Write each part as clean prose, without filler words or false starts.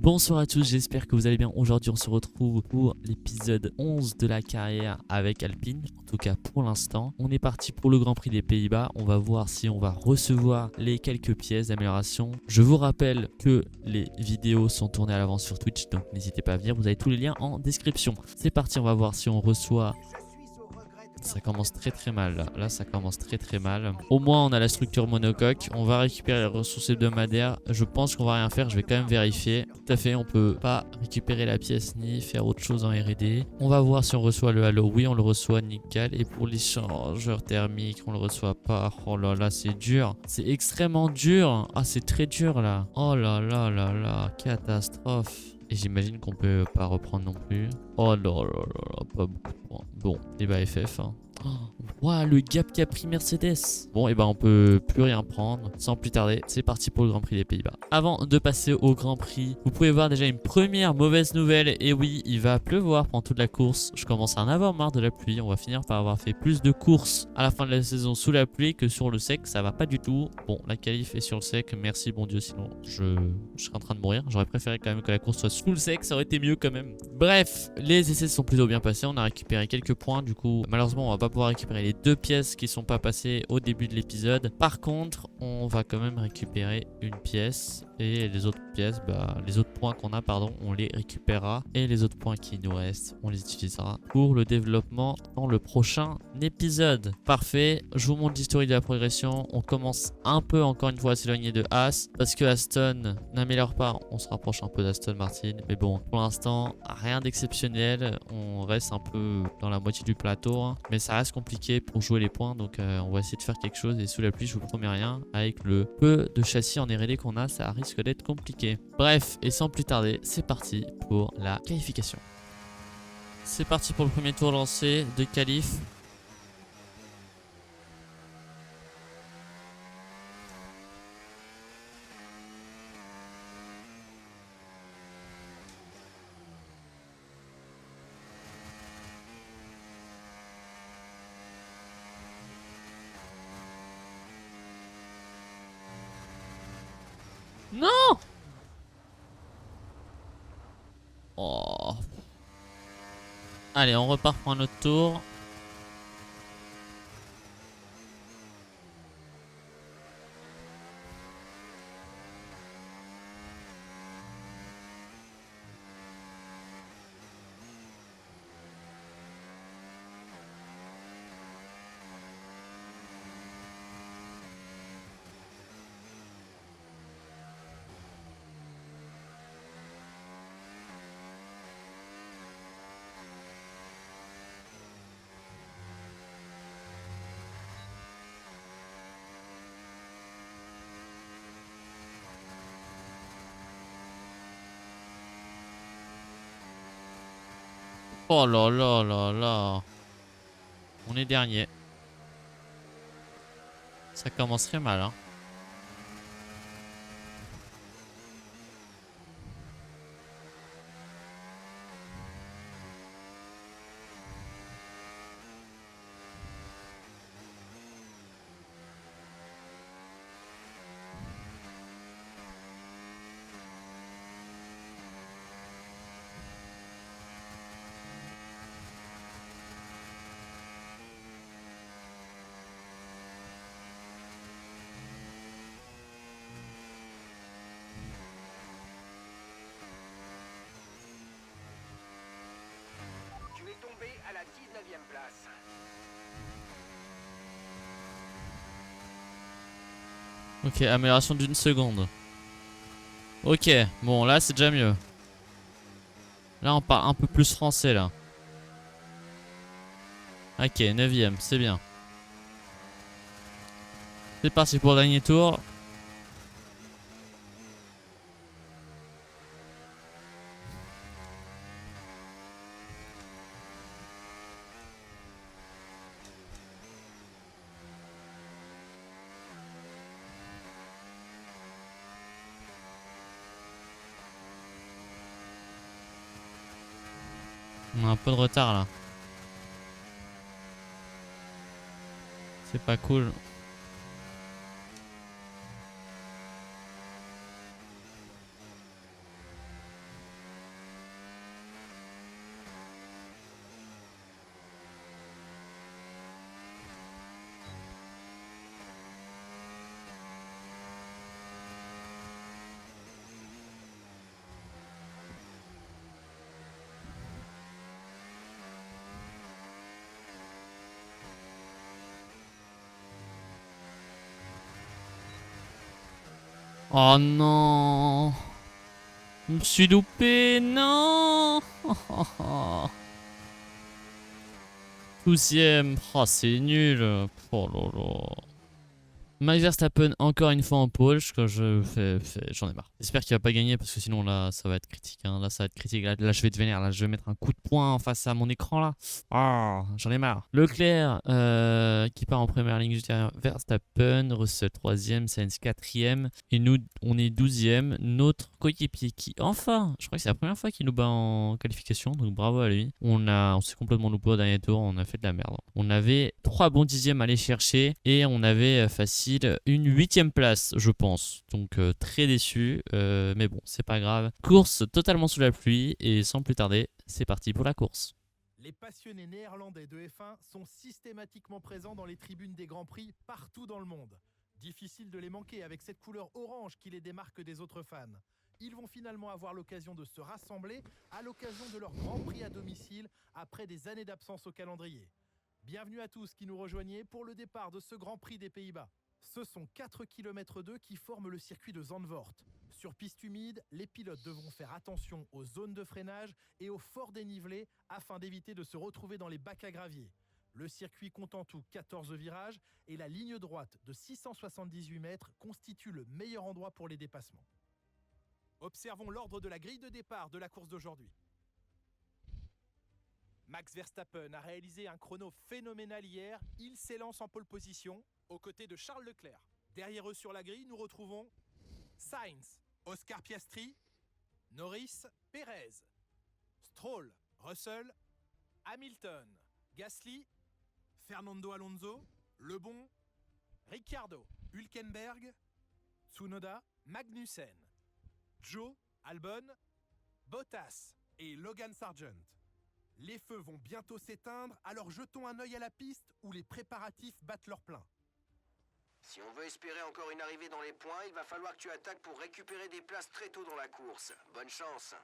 Bonsoir à tous, j'espère que vous allez bien. Aujourd'hui on se retrouve pour l'épisode 11 de la carrière avec Alpine. En tout cas pour l'instant, on est parti pour le Grand Prix des Pays-Bas. On va voir si on va recevoir les quelques pièces d'amélioration. Je vous rappelle que les vidéos sont tournées à l'avance sur Twitch, donc n'hésitez pas à venir, vous avez tous les liens en description. C'est parti, on va voir si on reçoit... Ça commence très mal là. Là ça commence très mal. Au moins on a la structure monocoque. On va récupérer les ressources hebdomadaires. Je pense qu'on va rien faire. Je vais quand même vérifier. Tout à fait, on peut pas récupérer la pièce ni faire autre chose en R&D. On va voir si on reçoit le halo. Oui, on le reçoit nickel. Et pour les changeurs thermiques, on le reçoit pas. Oh là là, c'est dur. C'est extrêmement dur. Ah, c'est très dur là. Oh là là là là. Catastrophe. Et j'imagine qu'on peut pas reprendre non plus. Oh là là là là, pas beaucoup de points. Bon, et bah FF. Hein. Waouh, le gap qu'a pris Mercedes. Bon, et bah on peut plus rien prendre. Sans plus tarder, c'est parti pour le Grand Prix des Pays-Bas. Avant de passer au Grand Prix, vous pouvez voir déjà une première mauvaise nouvelle. Et oui, il va pleuvoir pendant toute la course. Je commence à en avoir marre de la pluie. On va finir par avoir fait plus de courses à la fin de la saison sous la pluie que sur le sec. Ça va pas du tout. Bon, la qualif est sur le sec. Merci bon Dieu, sinon je serais en train de mourir. J'aurais préféré quand même que la course soit sous le sec. Ça aurait été mieux quand même. Bref, les essais sont plutôt bien passés. On a récupéré quelques points. Du coup, malheureusement, on va pas pouvoir récupérer les deux pièces qui sont pas passées au début de l'épisode. Par contre, on va quand même récupérer une pièce. Et les autres pièces, les autres points qu'on a, pardon, on les récupérera. Et les autres points qui nous restent, on les utilisera pour le développement dans le prochain épisode. Parfait, je vous montre l'historique de la progression. On commence un peu encore une fois à s'éloigner de As. Parce que Aston n'améliore pas, on se rapproche un peu d'Aston Martin. Mais bon, pour l'instant, rien d'exceptionnel. On reste un peu dans la moitié du plateau. Hein. Mais ça reste compliqué pour jouer les points. Donc on va essayer de faire quelque chose. Et sous la pluie, je vous promets rien. Avec le peu de châssis en R&D qu'on a, ça risque d'être compliqué. Bref, et sans plus tarder, c'est parti pour la qualification. C'est parti pour le premier tour lancé de qualif. Non! Oh. Allez, on repart pour un autre tour. Oh là là là là. On est dernier. Ça commencerait mal, hein. Tombé à la 19e place. Ok, amélioration d'une seconde. Ok, bon là c'est déjà mieux. Là on part un peu plus français là. Ok, 9ème, c'est bien. C'est parti pour le dernier tour. On a un peu de retard là. C'est pas cool. Oh non. Je me suis loupé, non. 12e. Oh, c'est nul. Oh lolo. Max Verstappen encore une fois en pole, j'en ai marre. J'espère qu'il va pas gagner parce que sinon là ça va être critique. Hein. Là ça va être critique. Là, je vais être vénère. Là je vais mettre un coup de poing en face à mon écran là. Ah, j'en ai marre. Leclerc qui part en première ligne juste derrière Verstappen, Russell 3e, Sainz 4e et nous on est 12e. Notre coéquipier qui enfin, je crois que c'est la première fois qu'il nous bat en qualification, donc bravo à lui. On s'est complètement loupé au dernier tour, on a fait de la merde. On avait 3 bons dixièmes à aller chercher et on avait facile une 8e place, je pense. Donc très déçu, mais bon, c'est pas grave. Course totalement sous la pluie et sans plus tarder, c'est parti pour la course. Les passionnés néerlandais de F1 sont systématiquement présents dans les tribunes des Grands Prix partout dans le monde. Difficile de les manquer avec cette couleur orange qui les démarque des autres fans. Ils vont finalement avoir l'occasion de se rassembler à l'occasion de leur Grand Prix à domicile après des années d'absence au calendrier. Bienvenue à tous qui nous rejoignez pour le départ de ce Grand Prix des Pays-Bas. Ce sont 4 km 2 qui forment le circuit de Zandvoort. Sur piste humide, les pilotes devront faire attention aux zones de freinage et aux forts dénivelés afin d'éviter de se retrouver dans les bacs à gravier. Le circuit compte en tout 14 virages et la ligne droite de 678 mètres constitue le meilleur endroit pour les dépassements. Observons l'ordre de la grille de départ de la course d'aujourd'hui. Max Verstappen a réalisé un chrono phénoménal hier. Il s'élance en pole position aux côtés de Charles Leclerc. Derrière eux sur la grille, nous retrouvons Sainz, Oscar Piastri, Norris, Perez, Stroll, Russell, Hamilton, Gasly, Fernando Alonso, Lebon, Ricciardo, Hülkenberg, Tsunoda, Magnussen, Joe, Albon, Bottas et Logan Sargent. Les feux vont bientôt s'éteindre, alors jetons un œil à la piste où les préparatifs battent leur plein. Si on veut espérer encore une arrivée dans les points, il va falloir que tu attaques pour récupérer des places très tôt dans la course. Bonne chance.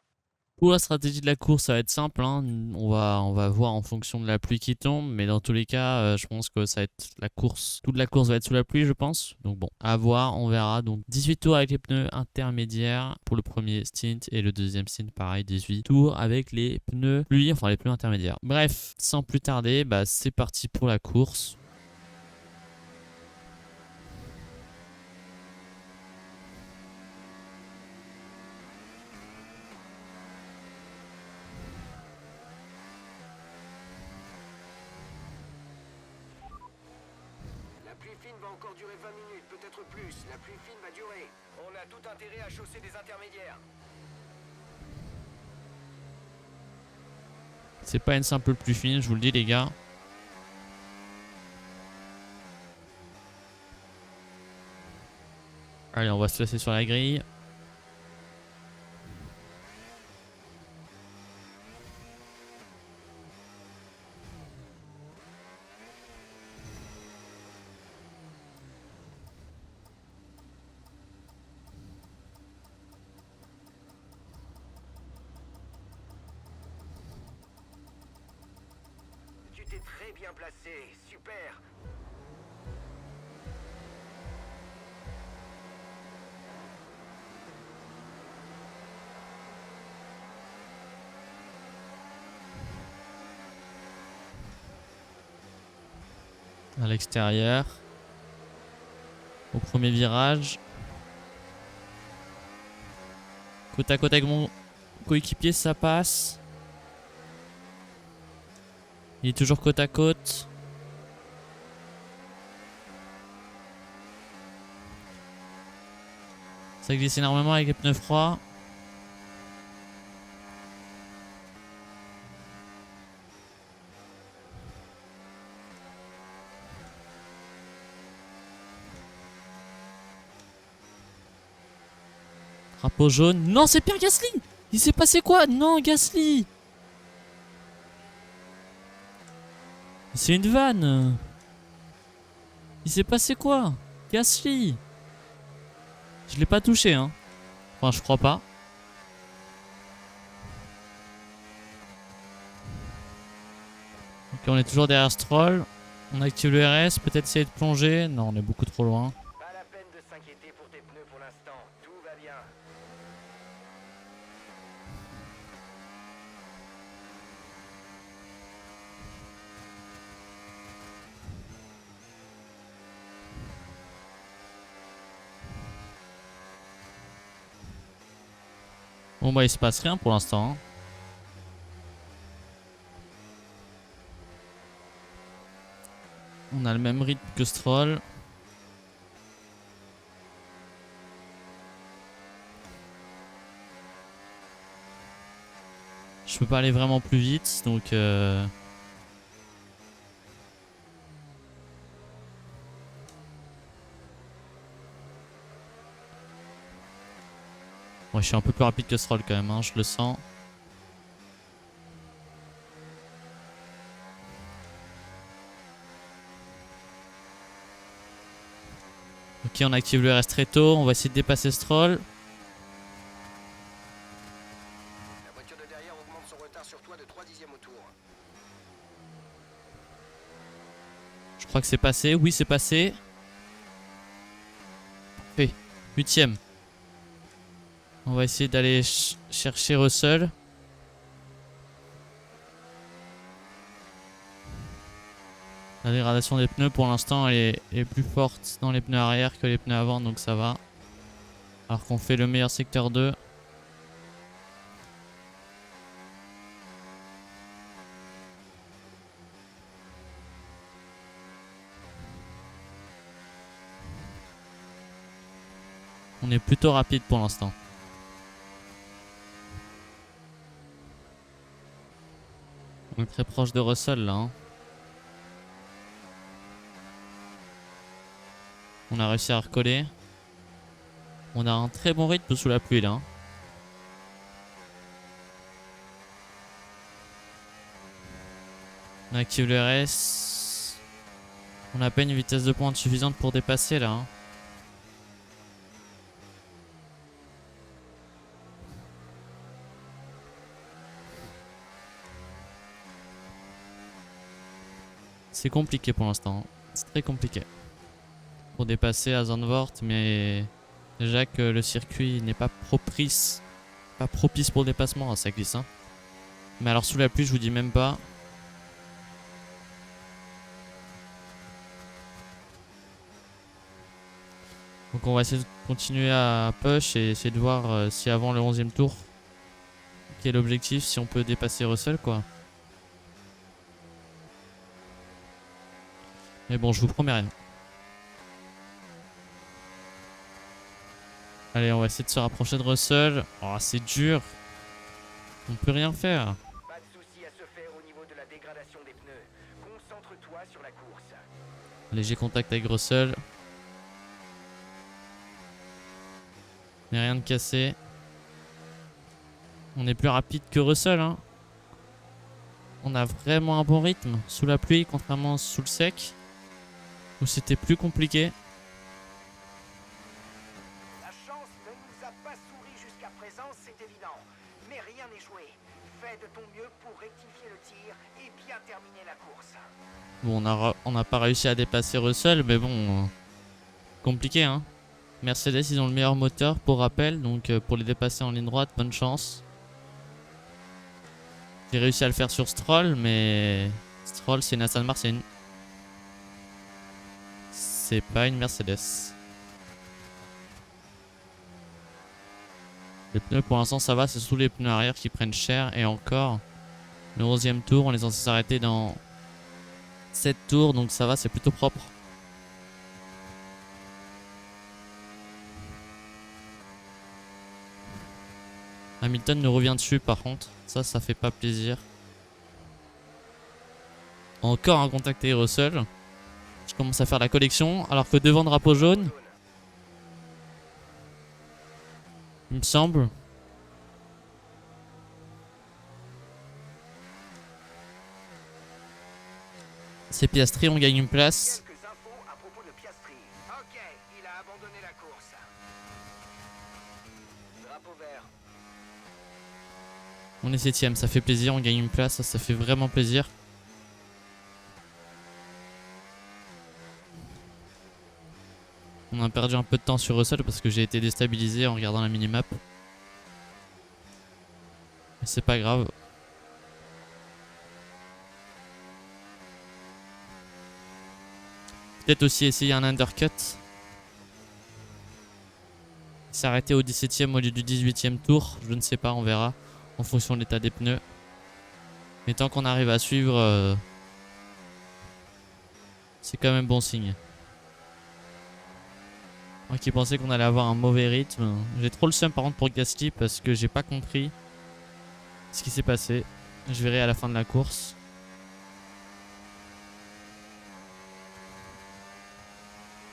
Pour la stratégie de la course, ça va être simple. Hein. On va voir en fonction de la pluie qui tombe. Mais dans tous les cas, je pense que ça va être la course. Toute la course va être sous la pluie, je pense. Donc bon, à voir, on verra. Donc 18 tours avec les pneus intermédiaires pour le premier stint. Et le deuxième stint, pareil, 18 tours avec les pneus pluie, enfin les pneus intermédiaires. Bref, sans plus tarder, c'est parti pour la course. La pluie fine va encore durer 20 minutes, peut-être plus. La pluie fine va durer. On a tout intérêt à chausser des intermédiaires. C'est pas une simple pluie fine, je vous le dis les gars. Allez, on va se laisser sur la grille. Tu t'es très bien placé, super. À l'extérieur. Au premier virage. Côte à côte avec mon coéquipier, ça passe. Il est toujours côte à côte. Ça glisse énormément avec les pneus froids. Drapeau jaune. Non, c'est Pierre Gasly. Il s'est passé quoi? Non, Gasly. C'est une vanne. Il s'est passé quoi? Gasly. Je l'ai pas touché, hein. Enfin, je crois pas. Ok, on est toujours derrière Stroll. On active le RS. Peut-être essayer de plonger. Non, on est beaucoup trop loin. Pas la peine de s'inquiéter pour tes pneus pour l'instant. Bon bah il se passe rien pour l'instant. Hein. On a le même rythme que Stroll. Je peux pas aller vraiment plus vite, donc ouais, je suis un peu plus rapide que Stroll quand même, hein, je le sens. Ok, on active le RS très tôt, on va essayer de dépasser Stroll. La voiture de derrière augmente son retard sur toi de 3 dixièmes au tour. Je crois que c'est passé, oui c'est passé. Fait, 8ème. On va essayer d'aller chercher Russell. La dégradation des pneus pour l'instant elle est plus forte dans les pneus arrière que les pneus avant, donc ça va. Alors qu'on fait le meilleur secteur 2. On est plutôt rapide pour l'instant. On est très proche de Russell là. Hein. On a réussi à recoller. On a un très bon rythme sous la pluie là. Hein. On active le RS. On a pas une vitesse de pointe suffisante pour dépasser là. Hein. C'est compliqué pour l'instant. C'est très compliqué. Pour dépasser à Zandvoort, mais déjà que le circuit n'est pas propice. Pas propice pour le dépassement, ça glisse. Hein. Mais alors sous la pluie, je vous dis même pas. Donc on va essayer de continuer à push et essayer de voir si avant le 11e tour, quel est l'objectif, si on peut dépasser Russell quoi. Mais bon, je vous promets rien. Allez, on va essayer de se rapprocher de Russell. Oh, c'est dur. On peut rien faire. Pas de souci à se faire au niveau de la dégradation des pneus. Concentre-toi sur la course. Léger contact avec Russell. Mais rien de cassé. On est plus rapide que Russell. Hein. On a vraiment un bon rythme sous la pluie, contrairement sous le sec, où c'était plus compliqué. La chance ne nous a pas souri jusqu'à présent, c'est évident. Mais rien n'est joué. Fais de ton mieux pour rectifier le tir et bien terminer la course. Bon, on n'a pas réussi à dépasser Russell, mais bon, compliqué hein. Mercedes, ils ont le meilleur moteur pour rappel, donc pour les dépasser en ligne droite, bonne chance. J'ai réussi à le faire sur Stroll, mais Stroll c'est une Aston Martin. C'est pas une Mercedes. Les pneus pour l'instant ça va, c'est surtout les pneus arrière qui prennent cher. Et encore, le 11e tour, on est censé s'arrêter dans 7 tours, donc ça va, c'est plutôt propre. Hamilton nous revient dessus par contre, ça fait pas plaisir. Encore un contact avec Russell. Je commence à faire la collection, alors que devant drapeau jaune, il me semble. C'est Piastri, on gagne une place. Quelques infos à propos de Piastri. Ok, il a abandonné la course. Drapeau vert. On est 7ème, ça fait plaisir, on gagne une place, ça fait vraiment plaisir. On a perdu un peu de temps sur Russell parce que j'ai été déstabilisé en regardant la minimap. Mais c'est pas grave. Peut-être aussi essayer un undercut. s'est arrêté au 17e au lieu du 18e tour. Je ne sais pas, on verra en fonction de l'état des pneus. Mais tant qu'on arrive à suivre, c'est quand même bon signe. Moi qui pensais qu'on allait avoir un mauvais rythme. J'ai trop le seum par contre pour Gasly parce que j'ai pas compris ce qui s'est passé. Je verrai à la fin de la course.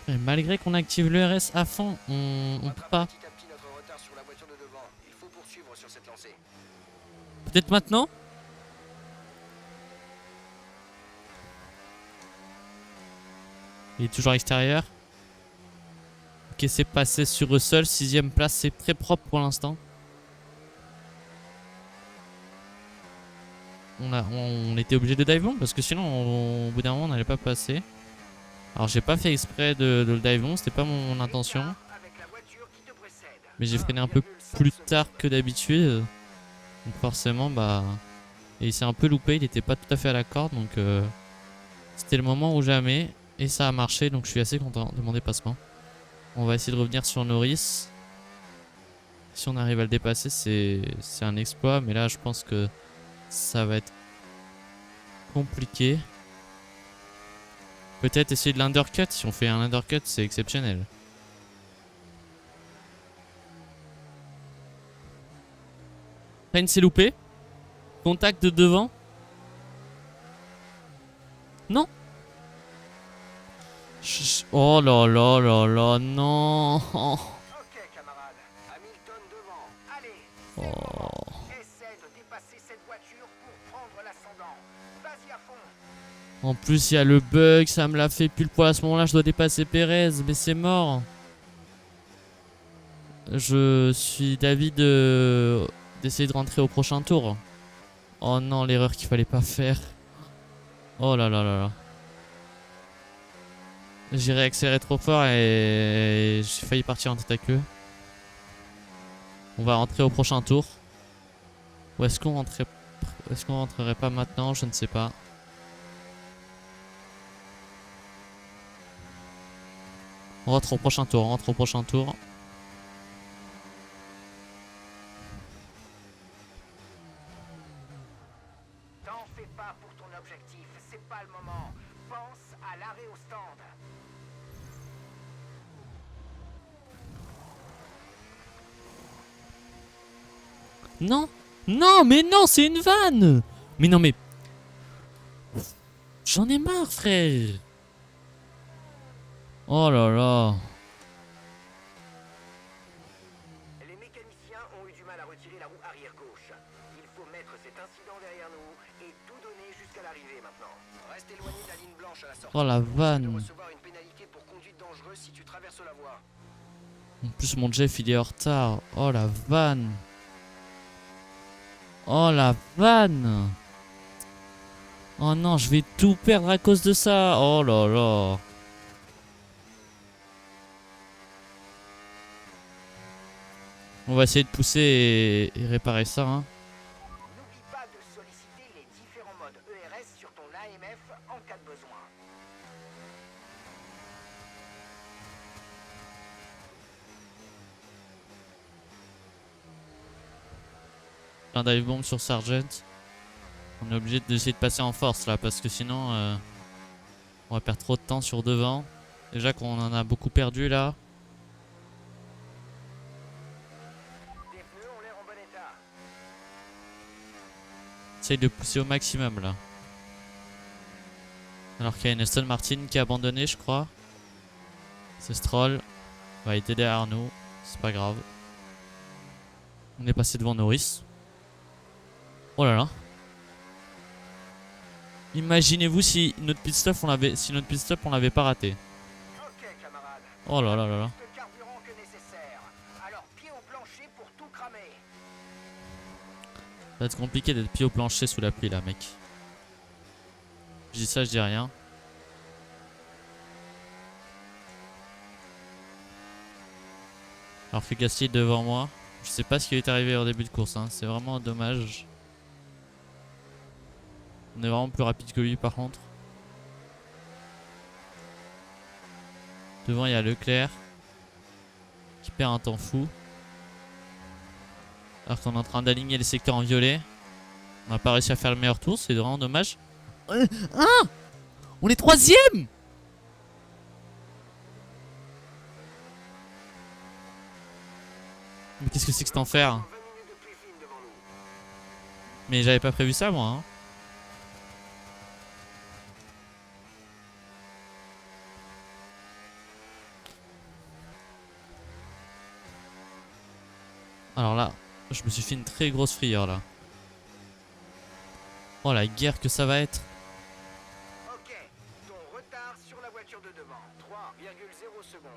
Et malgré qu'on active le RS à fond, on peut pas. Petit à petit notre retard sur la voiture de devant. Il faut poursuivre sur cette lancée. Peut-être maintenant? Il est toujours extérieur. Ok, c'est passé sur Russell. 6ème place, c'est très propre pour l'instant. On était obligé de dive long parce que sinon, au bout d'un moment, on n'allait pas passer. Alors, j'ai pas fait exprès de le dive long, c'était pas mon intention. Avec la voiture qui te précède. Mais j'ai freiné un peu plus tard que d'habitude. Donc, forcément, bah. Et il s'est un peu loupé, il était pas tout à fait à la corde. Donc, c'était le moment ou jamais. Et ça a marché, donc je suis assez content de mon dépassement. On va essayer de revenir sur Norris. Si on arrive à le dépasser, c'est un exploit. Mais là, je pense que ça va être compliqué. Peut-être essayer de l'undercut. Si on fait un undercut, c'est exceptionnel. Sainz s'est loupé. Contact de devant. Non. Oh là là là là, non. Ok, camarade. Hamilton devant. Allez, c'est le moment. Essaie de dépasser cette voiture pour prendre l'ascendant. Vas-y à fond. En plus, il y a le bug, ça me l'a fait pile poil à ce moment-là. Je dois dépasser Perez, mais c'est mort. Je suis d'avis d'essayer de rentrer au prochain tour. Oh non, l'erreur qu'il fallait pas faire. Oh là là là là. J'ai réaccéléré trop fort et j'ai failli partir en tête à queue. On va rentrer au prochain tour. Ou est-ce qu'on rentrerait pas maintenant? Je ne sais pas. On rentre au prochain tour, on rentre au prochain tour. T'en fais pas pour ton objectif, c'est pas le moment. Pense à l'arrêt au stand. Non, non, mais non, c'est une vanne. Mais non, mais j'en ai marre, frère. Oh là là. Les mécaniciens ont eu du mal à retirer la roue arrière gauche. Il faut mettre cet incident derrière nous et tout donner jusqu'à l'arrivée maintenant. Reste éloigné de la ligne blanche à la sortie. Oh la Tu vanne. peux recevoir une pénalité pour conduite dangereuse si tu traverses la voie. En plus, mon Jeff, il est en retard. Oh la vanne. Oh la vanne. Oh non, je vais tout perdre à cause de ça. Oh là là. On va essayer de pousser et réparer ça. Hein. N'oublie pas de solliciter les différents modes ERS sur ton AMF en cas de besoin. Un dive bomb sur Sargent. On est obligé d'essayer de passer en force là parce que sinon on va perdre trop de temps sur devant. Déjà qu'on en a beaucoup perdu là. Tes pneus ont l'air en bon état. Essaye de pousser au maximum là. Alors qu'il y a une Aston Martin qui a abandonné, je crois. C'est Stroll. Il être derrière nous. C'est pas grave. On est passé devant Norris. Oh là là. Imaginez-vous si notre pit stop on l'avait pas raté. Ok, camarade. Oh là là là là. Plus de carburant que nécessaire. Alors pied au plancher pour tout cramer. Ça va être compliqué d'être pied au plancher sous la pluie là, mec. Je dis ça, je dis rien. Alors que Gasly est devant moi. Je sais pas ce qui est arrivé au début de course, hein. C'est vraiment dommage. On est vraiment plus rapide que lui par contre. Devant il y a Leclerc qui perd un temps fou. Alors qu'on est en train d'aligner les secteurs en violet. On n'a pas réussi à faire le meilleur tour, c'est vraiment dommage. On est 3ème. Mais qu'est-ce que c'est que cet enfer? 20 minutes de pluie fine devant nous. Mais j'avais pas prévu ça moi hein. Alors là, je me suis fait une très grosse frayeur là. Oh la guerre que ça va être. Ok, ton retard sur la voiture de devant. 3,0 secondes.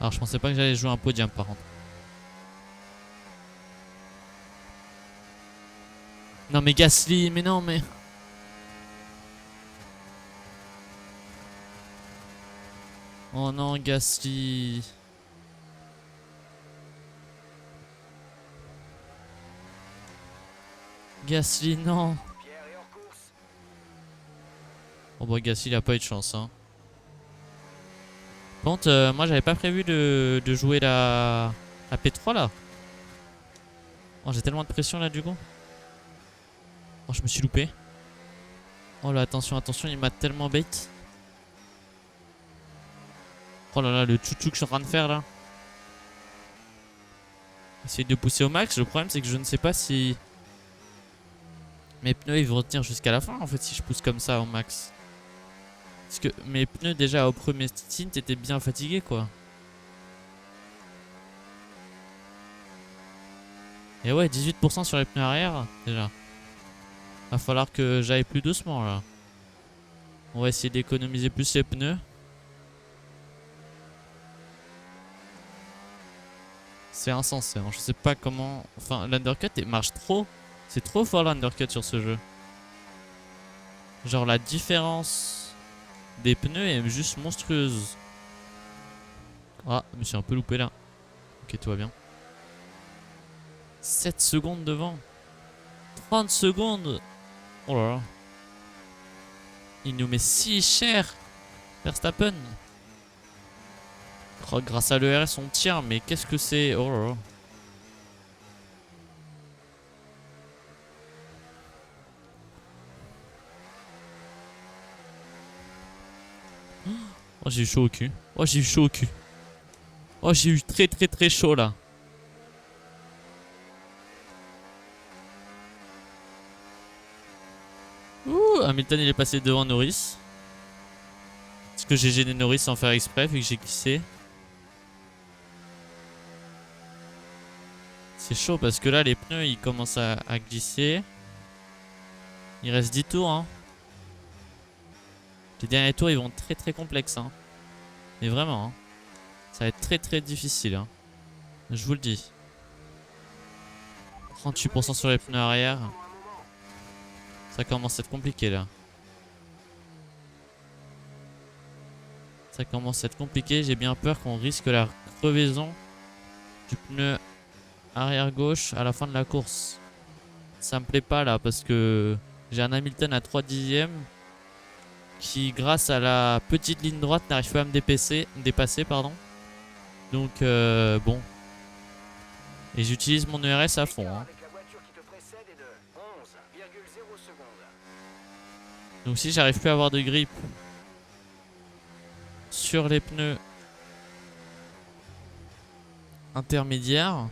Alors je pensais pas que j'allais jouer un podium par contre. Non mais Gasly, mais non mais... Oh non Gasly. Gasly non. Pierre est hors course. Oh bah Gasly il a pas eu de chance hein. Par contre moi j'avais pas prévu de jouer la P3 là. Oh j'ai tellement de pression là du coup. Oh je me suis loupé. Oh là attention attention il m'a tellement bait. Oh là là le chouchou que je suis en train de faire là. Essayer de pousser au max. Le problème c'est que je ne sais pas si mes pneus ils vont retenir jusqu'à la fin en fait si je pousse comme ça au max. Parce que mes pneus déjà au premier stint étaient bien fatigués quoi. Et ouais 18% sur les pneus arrière déjà. Va falloir que j'aille plus doucement là. On va essayer d'économiser plus les pneus. C'est insensé hein. Je sais pas comment... Enfin l'undercut il marche trop. C'est trop fort l'undercut sur ce jeu. Genre la différence des pneus est juste monstrueuse. Ah, je me suis un peu loupé là. Ok, tout va bien. 7 secondes devant. 30 secondes. Oh là là. Il nous met si cher. Verstappen. Oh, grâce à l'ERS on tient, mais qu'est-ce que c'est? Oh là là. Oh j'ai eu chaud au cul. Oh j'ai eu chaud au cul. Oh j'ai eu très très très chaud là. Ouh, Hamilton il est passé devant Norris. Parce que j'ai gêné Norris sans faire exprès vu que j'ai glissé. C'est chaud parce que là les pneus ils commencent à glisser. Il reste 10 tours hein. Les derniers tours ils vont être très très complexes hein. Mais vraiment hein. Ça va être très très difficile hein. Je vous le dis. 38% sur les pneus arrière. Ça commence à être compliqué là. Ça commence à être compliqué. J'ai bien peur qu'on risque la crevaison du pneu arrière gauche à la fin de la course. Ça me plaît pas là parce que j'ai un Hamilton à 3 dixièmes qui grâce à la petite ligne droite n'arrive pas à me dépasser pardon. Donc bon. Et j'utilise mon ERS à fond hein. Donc si j'arrive plus à avoir de grip sur les pneus intermédiaires,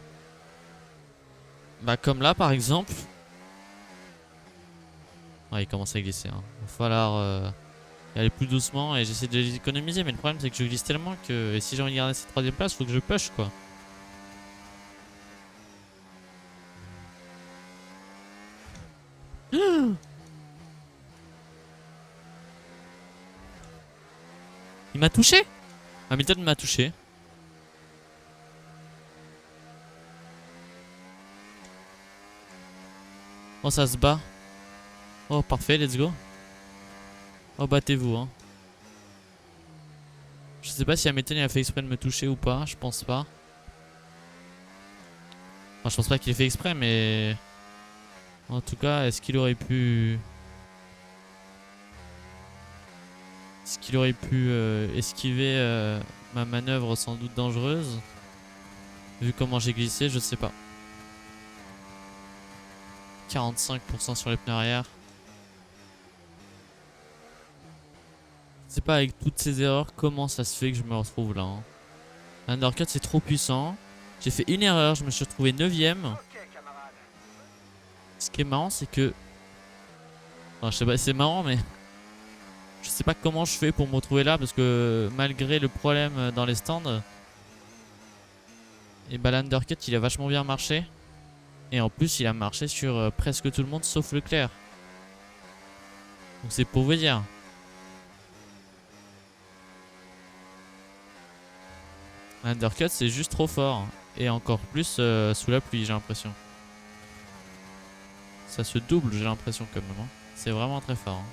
bah comme là par exemple. Ouais, il commence à glisser hein. Il va falloir y aller plus doucement et j'essaie de les économiser. Mais le problème c'est que je glisse tellement que et si j'ai envie de garder cette 3ème place, faut que je push quoi. Il m'a touché. Hamilton m'a touché. Oh ça se bat. Oh parfait, let's go. Oh battez-vous hein. Je sais pas si Hamilton a fait exprès de me toucher ou pas, je pense pas. Enfin je pense pas qu'il ait fait exprès mais... En tout cas, est-ce qu'il aurait pu... Est-ce qu'il aurait pu esquiver ma manœuvre sans doute dangereuse? Vu comment j'ai glissé, je sais pas. 45% sur les pneus arrière. Je sais pas avec toutes ces erreurs comment ça se fait que je me retrouve là. Hein. L'undercut c'est trop puissant. J'ai fait une erreur, je me suis retrouvé 9ème. Ok, camarade. Ce qui est marrant c'est que... Enfin, je sais pas, c'est marrant mais... Je sais pas comment je fais pour me retrouver là parce que malgré le problème dans les stands... Et bah l'undercut il a vachement bien marché. Et en plus il a marché sur presque tout le monde sauf Leclerc. Donc c'est pour vous dire. L'undercut c'est juste trop fort. Et encore plus sous la pluie j'ai l'impression. Ça se double j'ai l'impression quand même. Hein. C'est vraiment très fort. Hein.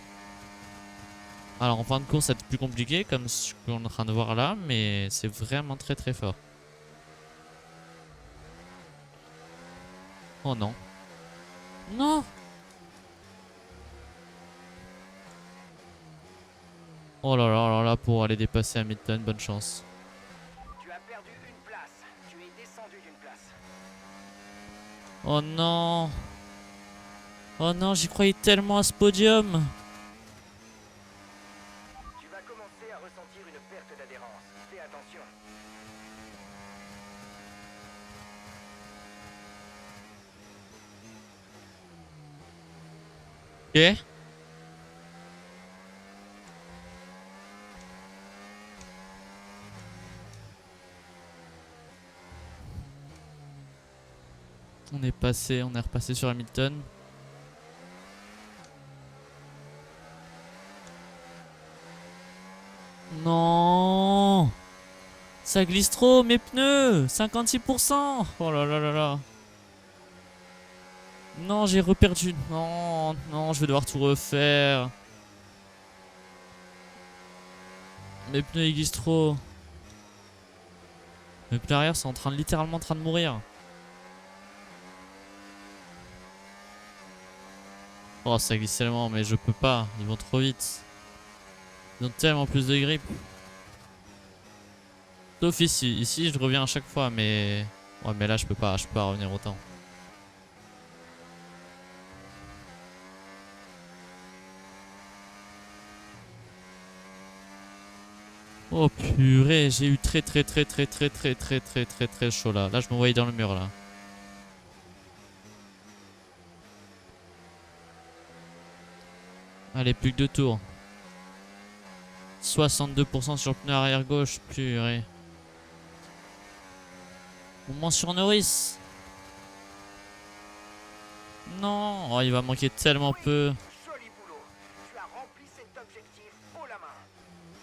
Alors en fin de course c'est plus compliqué comme ce qu'on est en train de voir là. Mais c'est vraiment très très fort. Oh non. Non. Oh là là là là pour aller dépasser Hamilton, bonne chance. Tu as perdu une place. Tu es descendu d'une place. Oh non. Oh non, j'y croyais tellement à ce podium. Tu vas commencer à ressentir une perte d'adhérence. Fais attention. Ok. On est repassé sur Hamilton. Non. Ça glisse trop, mes pneus. 56%. Oh là là là là. Non, j'ai reperdu. Non, non, je vais devoir tout refaire. Mes pneus ils glissent trop. Mes pneus arrière sont littéralement en train de mourir. Oh, ça glisse tellement, mais je peux pas. Ils vont trop vite. Ils ont tellement plus de grip. Sauf ici. Ici, je reviens à chaque fois, mais... Ouais, mais là, je peux pas revenir autant. Oh purée, j'ai eu très chaud là. Là, je me voyais dans le mur là. Allez, plus que 2 tours. 62% sur le pneu arrière gauche, purée. Au moins sur Norris. Non, oh, il va manquer tellement peu. Joli boulot. Tu as rempli cet objectif haut la main.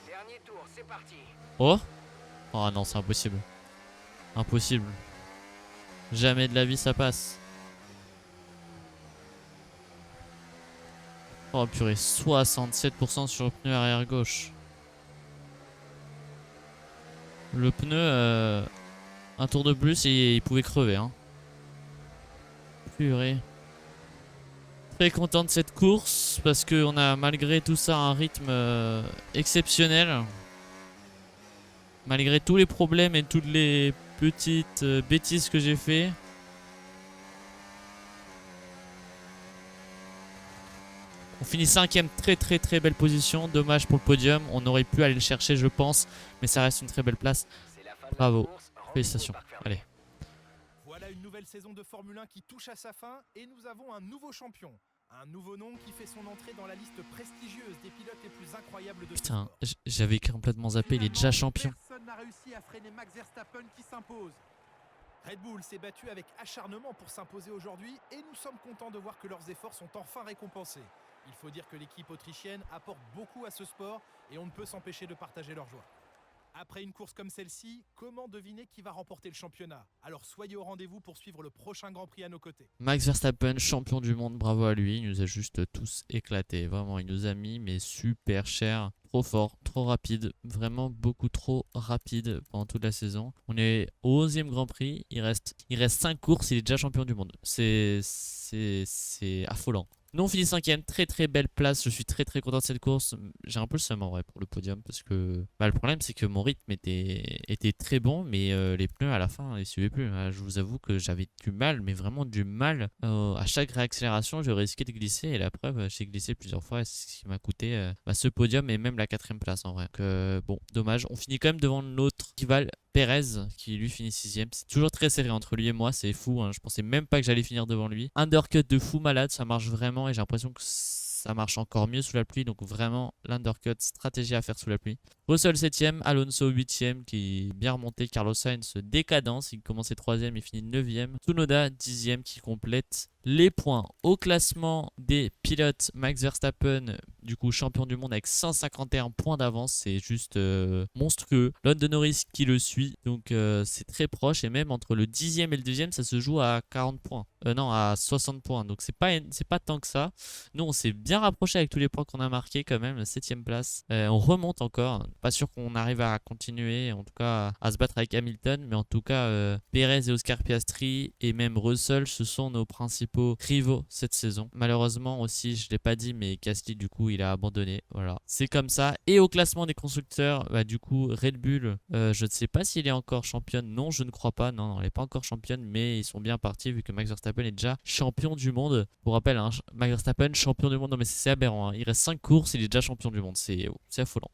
Dernier tour, c'est parti. Oh. Oh non, c'est impossible. Impossible. Jamais de la vie ça passe. Oh purée, 67% sur le pneu arrière gauche. Le pneu, un tour de plus et il pouvait crever. Hein. Purée. Très content de cette course parce qu'on a malgré tout ça un rythme exceptionnel. Malgré tous les problèmes et toutes les petites bêtises que j'ai fait. On finit 5ème, très belle position. Dommage pour le podium. On aurait pu aller le chercher je pense. Mais ça reste une très belle place. C'est la fin de la Bravo. course. Rendez-vous Félicitations. au parc fermé. Allez. Voilà une nouvelle saison de Formule 1 qui touche à sa fin et nous avons un nouveau champion. Un nouveau nom qui fait son entrée dans la liste prestigieuse des pilotes les plus incroyables de ce Putain, sport. j'avais complètement zappé. Il est déjà champion. Personne n'a réussi à freiner Max Verstappen qui s'impose. Red Bull s'est battu avec acharnement pour s'imposer aujourd'hui et nous sommes contents de voir que leurs efforts sont enfin récompensés. Il faut dire que l'équipe autrichienne apporte beaucoup à ce sport et on ne peut s'empêcher de partager leur joie. Après une course comme celle-ci, comment deviner qui va remporter le championnat? Alors soyez au rendez-vous pour suivre le prochain Grand Prix à nos côtés. Max Verstappen, champion du monde, bravo à lui. Il nous a juste tous éclatés. Vraiment, il nous a mis mais super cher. Trop fort, trop rapide. Vraiment beaucoup trop rapide pendant toute la saison. On est au 11e Grand Prix. Il reste 5 courses. Il est déjà champion du monde. C'est affolant. Nous on finit 5ème, très très belle place, je suis très très content de cette course. J'ai un peu le seum en vrai pour le podium parce que le problème c'est que mon rythme était très bon mais les pneus à la fin ils suivaient plus. Je vous avoue que j'avais du mal, mais vraiment du mal. À chaque réaccélération je risquais de glisser et la preuve j'ai glissé plusieurs fois et c'est ce qui m'a coûté ce podium et même la 4ème place en vrai. Donc bon, dommage. On finit quand même devant notre rival Perez qui lui finit 6ème. C'est toujours très serré entre lui et moi, c'est fou, hein. Je pensais même pas que j'allais finir devant lui. Undercut de fou malade, ça marche vraiment et j'ai l'impression que ça marche encore mieux sous la pluie. Donc vraiment l'undercut, stratégie à faire sous la pluie. Russell 7ème, Alonso 8ème qui est bien remonté. Carlos Sainz décadence, il commençait 3ème, il finit 9ème. Tsunoda 10ème qui complète les points au classement des pilotes. Max Verstappen, du coup champion du monde avec 151 points d'avance, c'est juste monstrueux. Lando Norris qui le suit, donc c'est très proche et même entre le 10e et le 2e ça se joue à 40 points. Non, à 60 points, donc c'est pas tant que ça. Nous on s'est bien rapproché avec tous les points qu'on a marqués quand même, 7ème place. On remonte encore, pas sûr qu'on arrive à continuer, en tout cas à se battre avec Hamilton, mais en tout cas Perez et Oscar Piastri et même Russell, ce sont nos principaux rivaux cette saison. Malheureusement aussi, je l'ai pas dit, mais Gasly du coup il a abandonné. Voilà, c'est comme ça. Et au classement des constructeurs, du coup Red Bull, je ne sais pas s'il est encore championne. Non, je ne crois pas. Non, elle n'est pas encore championne, mais ils sont bien partis vu que Max Verstappen est déjà champion du monde. Pour rappel, hein, Max Verstappen champion du monde. Non mais c'est aberrant. Hein. Il reste 5 courses, il est déjà champion du monde. C'est affolant.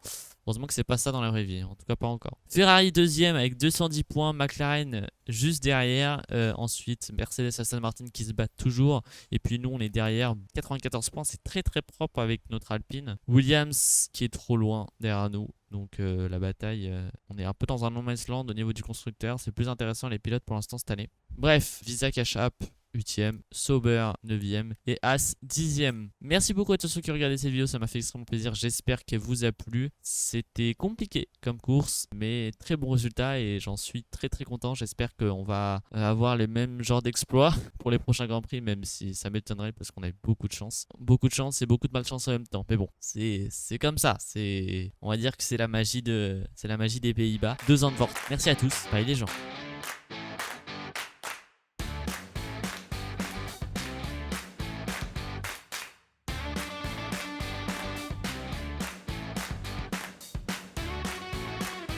Heureusement que c'est pas ça dans la vraie vie, en tout cas pas encore. Ferrari 2ème avec 210 points, McLaren juste derrière. Ensuite, Mercedes, Aston Martin qui se battent toujours. Et puis nous, on est derrière, 94 points, c'est très très propre avec notre Alpine. Williams qui est trop loin derrière nous. Donc la bataille, on est un peu dans un no man's land au niveau du constructeur. C'est plus intéressant les pilotes pour l'instant cette année. Bref, Visa Cash App 8ème, Sauber 9ème et As 10ème. Merci beaucoup à tous ceux qui ont regardé cette vidéo, ça m'a fait extrêmement plaisir. J'espère qu'elle vous a plu. C'était compliqué comme course, mais très bon résultat et j'en suis très très content. J'espère qu'on va avoir les mêmes genres d'exploits pour les prochains Grands Prix, même si ça m'étonnerait parce qu'on a eu beaucoup de chance. Beaucoup de chance et beaucoup de malchance en même temps. Mais bon, c'est comme ça. On va dire que c'est la magie des Pays-Bas. 2 ans de vente. Merci à tous. Bye les gens.